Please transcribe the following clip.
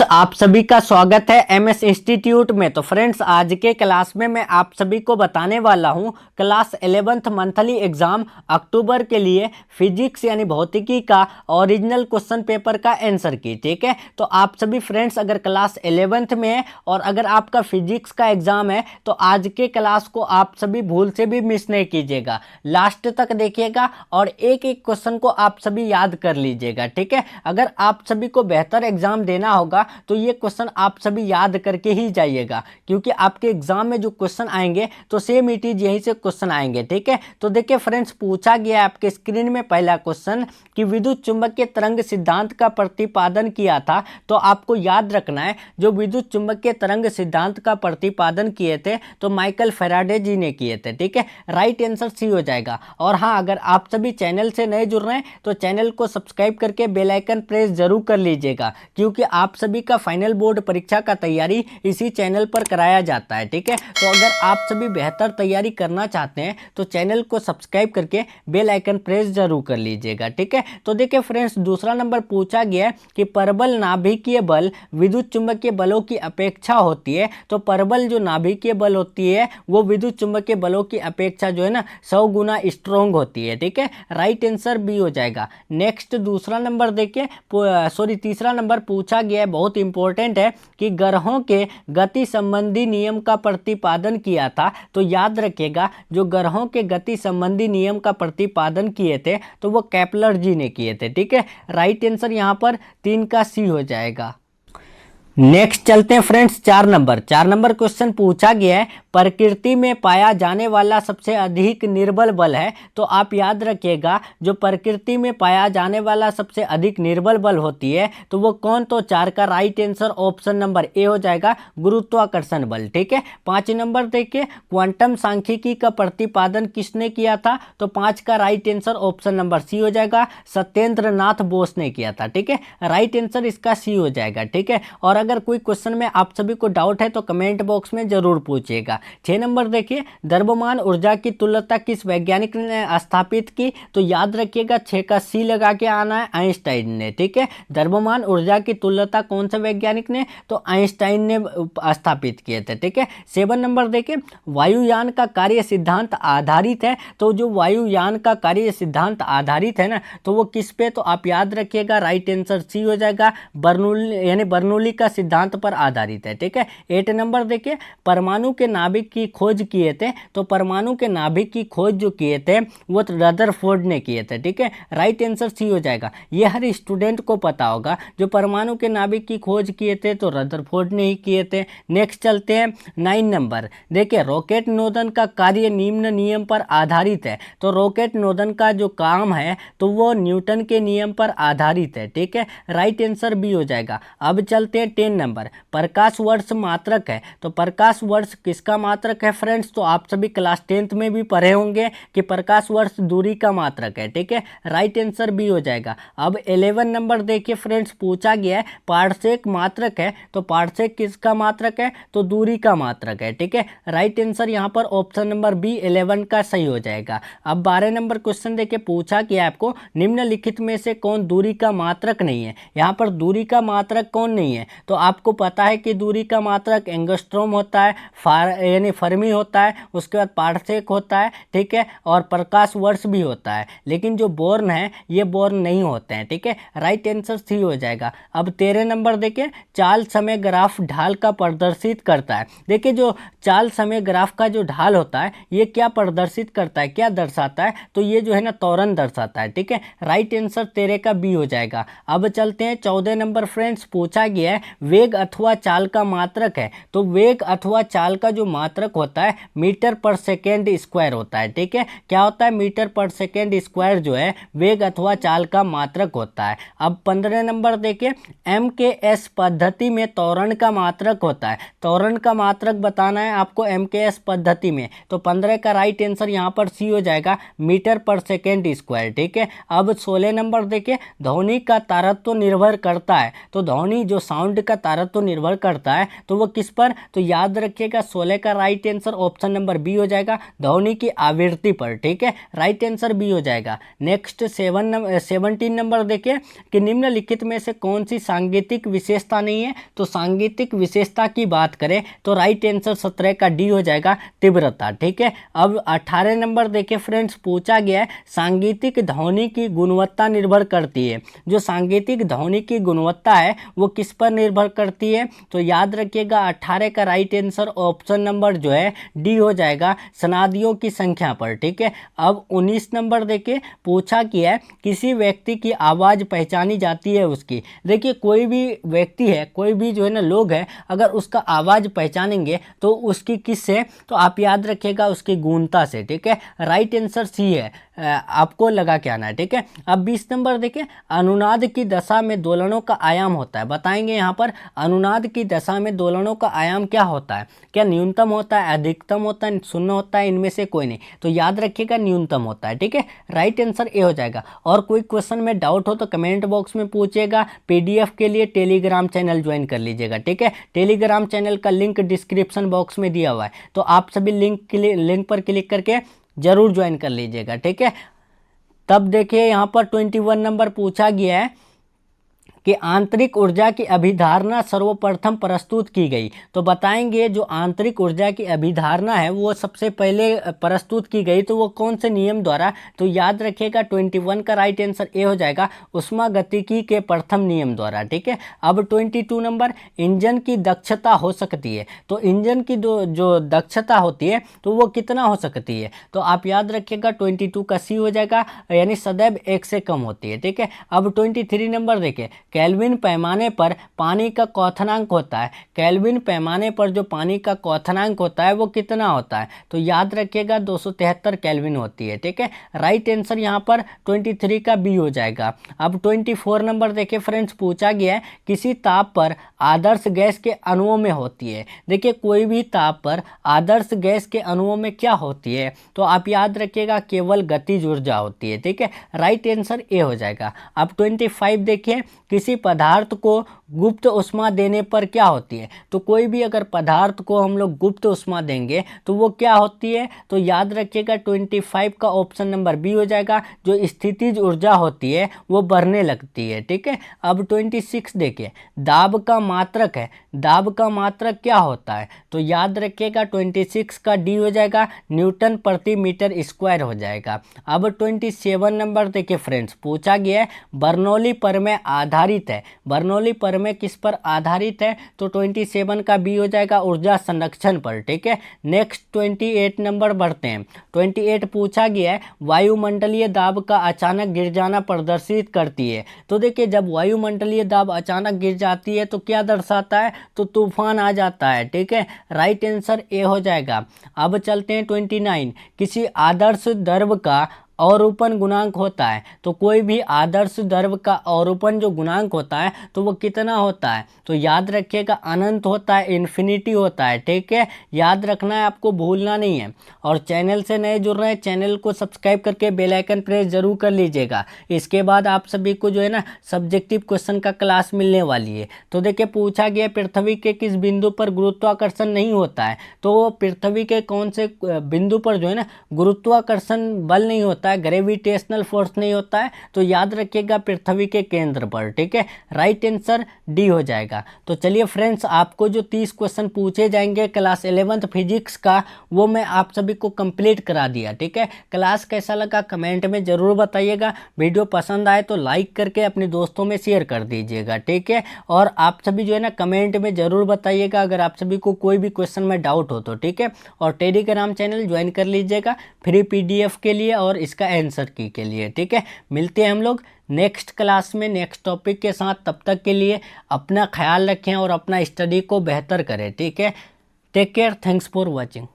आप सभी का स्वागत है एमएस इंस्टीट्यूट में। तो फ्रेंड्स, आज के क्लास में मैं आप सभी को बताने वाला हूं क्लास 11th मंथली एग्जाम अक्टूबर के लिए फिजिक्स यानी भौतिकी का ओरिजिनल क्वेश्चन पेपर का आंसर की। ठीक है, तो आप सभी फ्रेंड्स अगर क्लास 11th में है और अगर आपका फिजिक्स का एग्जाम है तो आज के क्लास को आप सभी भूल से भी मिस नहीं कीजिएगा, लास्ट तक देखिएगा और एक एक क्वेश्चन को आप सभी याद कर लीजिएगा। ठीक है, अगर आप सभी को बेहतर एग्जाम देना होगा तो ये क्वेश्चन आप सभी याद करके ही जाइएगा, क्योंकि आपके एग्जाम में जो क्वेश्चन आएंगे तो सेम इट इज यहीं से क्वेश्चन आएंगे। ठीक है, तो देखिए फ्रेंड्स, पूछा गया है आपके स्क्रीन में पहला क्वेश्चन कि विद्युत चुंबकीय तरंग सिद्धांत का प्रतिपादन किया था। तो आपको याद रखना है, जो विद्युत चुंबकीय तरंग सिद्धांत का प्रतिपादन किए थे तो माइकल फैराडे जी ने किए थे। ठीक है, राइट आंसर सी हो जाएगा। और हाँ, अगर आप सभी चैनल से नए जुड़ रहे हैं तो चैनल को सब्सक्राइब करके बेल आइकन प्रेस जरूर कर लीजिएगा, क्योंकि आप सभी का फाइनल बोर्ड परीक्षा का तैयारी इसी चैनल पर कराया जाता है। ठीक है, तो अगर आप सभी बेहतर तैयारी करना चाहते हैं तो चैनल को सब्सक्राइब करके बेल आइकन प्रेस जरूर कर लीजिएगा। ठीक है, तो देखिए फ्रेंड्स, दूसरा नंबर पूछा गया कि परबल नाभिकीय बल विद्युत चुंबकीय बलों की अपेक्षा होती है। तो परबल जो नाभिकीय बल होती है वो विद्युत चुंबकीय बलों की अपेक्षा जो है ना 100 गुना स्ट्रोंग होती है। ठीक है, राइट आंसर बी हो जाएगा। नेक्स्ट दूसरा नंबर देखिए, तीसरा नंबर पूछा गया है, बहुत इंपॉर्टेंट है कि ग्रहों के गति संबंधी नियम का प्रतिपादन किया था। तो याद रखिएगा, जो ग्रहों के गति संबंधी नियम का प्रतिपादन किए थे तो वो केपलर जी ने किए थे। ठीक है, राइट आंसर यहां पर 3 का सी हो जाएगा। नेक्स्ट चलते हैं फ्रेंड्स, 4 नंबर क्वेश्चन पूछा गया है, प्रकृति में पाया जाने वाला सबसे अधिक निर्बल बल है। तो आप याद रखिएगा, जो प्रकृति में पाया जाने वाला सबसे अधिक निर्बल बल होती है तो वो कौन। तो 4 का right answer option number A हो जाएगा, गुरुत्वाकर्षण बल। ठीक है, 5 नंबर देखिए, क्वांटम सांख्यिकी का प्रतिपादन किसने किया था। तो 5 का right answer option number C हो जाएगा, सत्येंद्र नाथ बोस ने किया था। ठीक है, राइट आंसर इसका सी हो जाएगा। ठीक है, और अगर कोई क्वेश्चन में आप सभी को डाउट है तो कमेंट बॉक्स में जरूर पूछिएगा। 6 नंबर देखिए, द्रव्यमान ऊर्जा की तुल्यता किस वैज्ञानिक ने स्थापित की। तो याद रखिएगा 6 का सी लगा के आना है, आइंस्टाइन ने। ठीक है, द्रव्यमान ऊर्जा की तुल्यता कौन से वैज्ञानिक ने। तो आइंस्टाइन ने स्थापित किए थे। ठीक है, 7 नंबर देखिए, वायुयान का कार्य सिद्धांत आधारित है। तो जो वायुयान का कार्य सिद्धांत आधारित है ना, तो वो किस पे। तो आप याद रखिएगा, राइट आंसर सी हो जाएगा, बर्नौली यानी बर्नौली का सिद्धांत पर आधारित है। ठीक है, 8 नंबर देखिए, परमाणु के नाभिक की खोज किए थे। तो परमाणु के नाभिक की खोज जो किए थे वो रदरफोर्ड ने किए थे। ठीक है, राइट आंसर सी हो जाएगा। ये हर स्टूडेंट को पता होगा, जो परमाणु के नाभिक की खोज किए थे तो रदरफोर्ड ने ही किए थे। नेक्स्ट चलते हैं 9 नंबर देखिए, रॉकेट नोदन का कार्य निम्न नियम पर आधारित है। तो रॉकेट नोदन का जो काम है तो वो न्यूटन के नियम पर आधारित है। ठीक है, राइट आंसर बी हो जाएगा। अब चलते हैं 10 नंबर, प्रकाश वर्ष मात्रक है। तो प्रकाश वर्ष किसका मात्रक है फ्रेंड्स। तो आप सभी क्लास 10th में भी पढ़े होंगे कि प्रकाश वर्ष दूरी का मात्रक है। ठीक है, राइट आंसर बी हो जाएगा। अब 11 नंबर देखिए फ्रेंड्स, पूछा गया है पारसेक मात्रक है। तो पारसेक किसका मात्रक है। तो दूरी का मात्रक है। ठीक है, राइट आंसर यहाँ पर ऑप्शन नंबर बी 11 का सही हो जाएगा। अब 12 नंबर क्वेश्चन देखिए, पूछा गया आपको निम्नलिखित में से कौन दूरी का मात्रक नहीं है। यहाँ पर दूरी का मात्रक कौन नहीं है। तो आपको पता है कि दूरी का मात्रक एंगस्ट्रोम होता है, यानी फर्मी होता है, उसके बाद पारसेक होता है। ठीक है, और प्रकाश वर्ष भी होता है, लेकिन जो बोर्न है ये बोर्न नहीं होते हैं। ठीक है, राइट आंसर सी हो जाएगा। अब 13 नंबर देखिए, चाल समय ग्राफ ढाल का प्रदर्शित करता है। देखिए, जो चाल समय ग्राफ का जो ढाल होता है ये क्या प्रदर्शित करता है, क्या दर्शाता है। तो ये जो है ना त्वरण दर्शाता है। ठीक है, राइट आंसर 13 का बी हो जाएगा। अब चलते हैं 14 नंबर फ्रेंड्स, पूछा गया है वेग अथवा चाल का मात्रक है। तो वेग अथवा चाल का जो मात्रक होता है मीटर पर सेकेंड स्क्वायर होता है। ठीक है, क्या होता है, मीटर पर सेकेंड स्क्वायर जो है वेग अथवा चाल का मात्रक होता है। अब 15 नंबर देखिए, MKS पद्धति में त्वरण का मात्रक होता है। त्वरण का मात्रक बताना है आपको MKS पद्धति में। तो 15 का राइट आंसर यहाँ पर सी हो जाएगा, मीटर पर सेकेंड स्क्वायर। ठीक है, अब 16 नंबर देखिए, ध्वनि का तारत्व निर्भर करता है। तो ध्वनि जो साउंड का तारत्व निर्भर करता है तो वो किस पर। तो याद रखिएगा 16 का right answer option number B हो जाएगा, ध्वनि की आवृत्ति पर। ठीक है, राइट आंसर बी हो जाएगा। नेक्स्ट 17 नंबर देखिए कि निम्नलिखित में से कौन सी सांगीतिक विशेषता नहीं है। तो सांगीतिक विशेषता की बात करें तो राइट आंसर 17 का डी हो जाएगा, तीव्रता। ठीक है, अब 18 नंबर देखिए फ्रेंड्स, पूछा गया है सांगीतिक ध्वनि की गुणवत्ता निर्भर करती है। जो सांगीतिक ध्वनि की गुणवत्ता है वो किस पर निर्भर करती है। तो याद रखिएगा 18 का राइट आंसर ऑप्शन नंबर जो है डी हो जाएगा, स्नादियों की संख्या पर। ठीक है, अब 19 नंबर देखिए पूछा गया है किसी व्यक्ति की आवाज़ पहचानी जाती है उसकी। देखिए कोई भी व्यक्ति है, कोई भी जो है ना लोग है, अगर उसका आवाज़ पहचानेंगे तो उसकी किससे, तो आप याद रखिएगा उसकी गूंजता से। ठीक है, राइट आंसर सी है, आपको लगा के आना है। ठीक है, अब 20 नंबर देखिए अनुनाद की दशा में दोलनों का आयाम होता है। बताएंगे यहाँ पर अनुनाद की दशा में दोलनों का आयाम क्या होता है, क्या न्यूनतम होता है, अधिकतम होता है, शून्य होता है, इनमें से कोई नहीं। तो याद रखिएगा न्यूनतम होता है। ठीक है, राइट आंसर ए हो जाएगा। और कोई क्वेश्चन में डाउट हो तो कमेंट बॉक्स में पूछिएगा। पीडीएफ के लिए टेलीग्राम चैनल ज्वाइन कर लीजिएगा। ठीक है, टेलीग्राम चैनल का लिंक डिस्क्रिप्शन बॉक्स में दिया हुआ है, तो आप सभी लिंक पर क्लिक करके जरूर ज्वाइन कर लीजिएगा। ठीक है, तब देखिए यहाँ पर 21 नंबर पूछा गया है कि आंतरिक ऊर्जा की अभिधारणा सर्वप्रथम प्रस्तुत की गई। तो बताएंगे जो आंतरिक ऊर्जा की अभिधारणा है वो सबसे पहले प्रस्तुत की गई, तो वो कौन से नियम द्वारा। तो याद रखिएगा 21 का राइट आंसर ए हो जाएगा, उष्मागतिकी के प्रथम नियम द्वारा। ठीक है, अब 22 नंबर इंजन की दक्षता हो सकती है। तो इंजन की जो दक्षता होती है तो वो कितना हो सकती है। तो आप याद रखिएगा 22 का सी हो जाएगा, यानी सदैव 1 से कम होती है। ठीक है, अब 23 नंबर देखें केल्विन पैमाने पर पानी का क्वथनांक होता है। केल्विन पैमाने पर जो पानी का क्वथनांक होता है वो कितना होता है। तो याद रखिएगा 273 केल्विन होती है। ठीक है, राइट आंसर यहाँ पर 23 का बी हो जाएगा। अब 24 नंबर देखिए फ्रेंड्स, पूछा गया है किसी ताप पर आदर्श गैस के अणुओं में होती है। देखिए कोई भी ताप पर आदर्श गैस के अणुओं में क्या होती है। तो आप याद रखिएगा केवल गतिज ऊर्जा होती है। ठीक है, राइट आंसर ए हो जाएगा। अब 25 देखिए किसी पदार्थ को गुप्त उष्मा देने पर क्या होती है। तो कोई भी अगर पदार्थ को हम लोग गुप्त उष्मा देंगे तो वो क्या होती है। तो याद रखिएगा 25 का ऑप्शन नंबर बी हो जाएगा, जो स्थितिज ऊर्जा होती है वो बढ़ने लगती है। ठीक है, अब 26 देखिए दाब का मात्रक है। दाब का मात्रक क्या होता है। तो याद रखिएगा 26 का डी हो जाएगा, न्यूटन प्रति मीटर स्क्वायर हो जाएगा। अब 27 नंबर देखिए फ्रेंड्स, पूछा गया है बर्नौली प्रमेय आधारित है। बर्नौली प्रमेय किस पर आधारित है। तो 27 का बी हो जाएगा, ऊर्जा संरक्षण पर। ठीक है, नेक्स्ट 28 नंबर बढ़ते हैं। 28 पूछा गया है वायुमंडलीय दाब का अचानक गिर जाना प्रदर्शित करती है। तो देखिए जब वायुमंडलीय दाब अचानक गिर जाती है तो क्या दर्शाता है। तो तूफान आ जाता है। ठीक है, राइट आंसर ए हो जाएगा। अब चलते हैं 29, किसी आदर्श द्रव का अवरूपण गुणांक होता है। तो कोई भी आदर्श द्रव का अवरूपण जो गुणांक होता है तो वो कितना होता है। तो याद रखिएगा अनंत होता है, इन्फिनिटी होता है। ठीक है, याद रखना है, आपको भूलना नहीं है। और चैनल से नए जुड़ रहे हैं, चैनल को सब्सक्राइब करके बेल आइकन प्रेस जरूर कर लीजिएगा। इसके बाद आप सभी को जो है ना सब्जेक्टिव क्वेश्चन का क्लास मिलने वाली है। तो देखिए पूछा गया पृथ्वी के किस बिंदु पर गुरुत्वाकर्षण नहीं होता है। तो पृथ्वी के कौन से बिंदु पर जो है ना गुरुत्वाकर्षण बल नहीं होता, ग्रेविटेशनल फोर्स नहीं होता है। तो याद रखिएगा पृथ्वी के केंद्र पर। ठीक है, राइट आंसर डी हो जाएगा। तो चलिए फ्रेंड्स, आपको जो 30 क्वेश्चन पूछे जाएंगे क्लास 11th फिजिक्स का वो मैं आप सभी को कंप्लीट करा दिया। ठीक है, क्लास कैसा लगा कमेंट में जरूर बताइएगा। वीडियो पसंद आए तो लाइक करके अपने दोस्तों में शेयर कर दीजिएगा। ठीक है, और आप सभी जो है ना कमेंट में जरूर बताइएगा अगर आप सभी को कोई भी क्वेश्चन में डाउट हो तो। ठीक है, और टेलीग्राम चैनल ज्वाइन कर लीजिएगा फ्री पीडीएफ के लिए और इसका आंसर की के लिए। ठीक है, मिलते हैं हम लोग नेक्स्ट क्लास में नेक्स्ट टॉपिक के साथ। तब तक के लिए अपना ख्याल रखें और अपना स्टडी को बेहतर करें। ठीक है, take care, thanks for watching.